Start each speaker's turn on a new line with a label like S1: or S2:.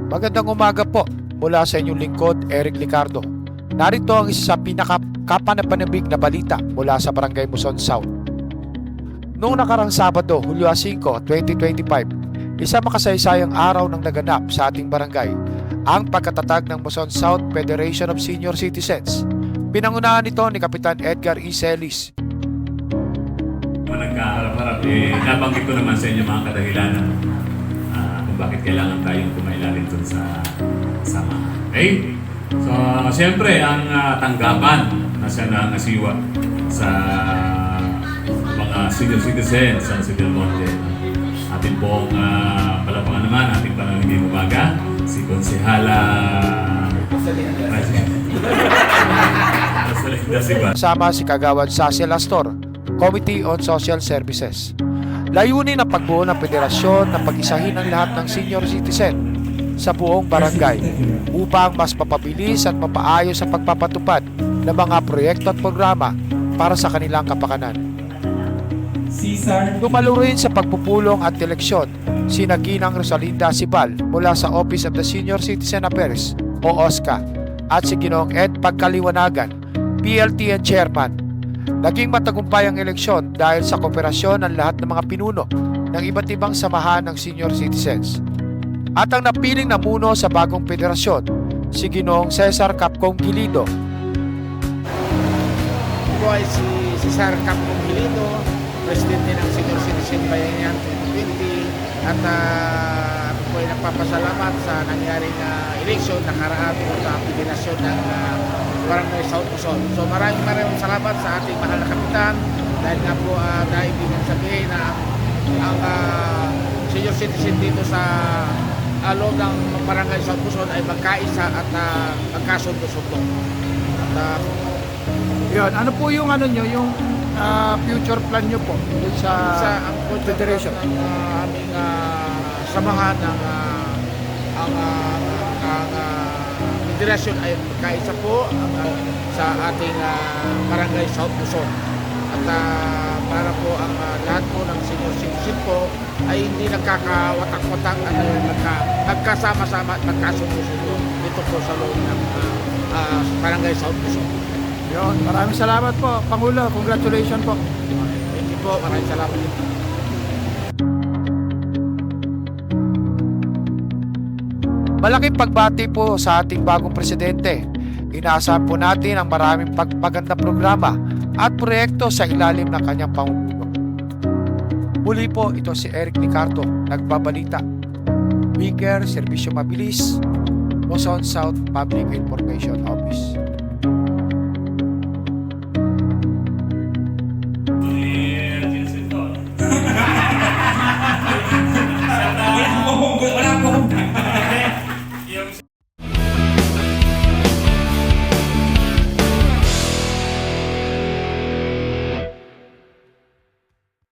S1: Magandang umaga po mula sa inyong lingkod, Eric Licardo. Narito ang isa sa pinakapanapanabig na balita mula sa Barangay Muson South. Noong nakarang Sabado, Hulyo 5, 2025, isa makasaysayang araw ng naganap sa ating barangay ang pagkatatag ng Muson South Federation of Senior Citizens. Pinangunahan nito ni Kapitan Edgar E. Celis.
S2: Nagkaharap-harap, nabanggit ko naman sa inyo mga kadahilanan kung bakit kailangan tayong kumailalim dun sa samahan. Okay? So, siyempre, ang tanggapan na siya na nasiwa sa mga senior citizens sa Del Monte. Ating pong palapangan naman, ating panangingin umaga, si Konsehala
S1: Kasama si Kagawad Cecil Astor, Committee on Social Services. Layunin ng pagbuo ng federasyon na pag-isahin ang lahat ng senior citizen sa buong barangay upang mas mapabilis at mapaayos ang pagpapatupad ng mga proyekto at programa para sa kanilang kapakanan. Dumalo rin sa pagpupulong at eleksyon si Ginang Rosalinda Sibal mula sa Office of the Senior Citizen Affairs o OSCA at si Ginoong Ed Pagkaliwanagan, PLTN Chairman. Naging matagumpay ang eleksyon dahil sa kooperasyon ng lahat ng mga pinuno ng iba't ibang samahan ng senior citizens. At ang napiling namuno sa bagong federasyon, si Ginoong Cesar Capcom Gilido.
S3: Ako ay si Cesar Capcom Gilido, Presidente ng Senior Citizen Bayanihan 2020 at ako po ay nagpapasalamat sa nangyaring eleksyon nakaraan po sa federasyon ng Barangay South Muson. So maraming salamat sa ating mahal na kapitan dahil nga po naibigyan sabihin na ang senior citizen dito sa loob ng Barangay South Muson ay magkaisa at magkasundo-sundo. At
S4: yun, ano po yung ano nyo, yung future plan nyo po sa
S3: ang
S4: federation?
S3: Ng aming samahan ng ang federasyon ay magkaisa po sa ating Barangay South Muson. At para po ang lahat po ng senior citizen po ay hindi nagkakawatak-watak at nagkasama-sama at nagkasundo-sundo dito po sa loob ng Barangay South Muson.
S4: Yun, maraming salamat po, Pangulo. Congratulations po.
S3: Thank you po, maraming salamat.
S1: Malaking pagbati po sa ating bagong presidente. Inaasahan po natin ang maraming pagpaganda programa at proyekto sa ilalim ng kanyang pamumuno. Muli po, ito si Eric Licardo, nagbabalita. Bigger, serbisyo mabilis, Muson South Public Information Office.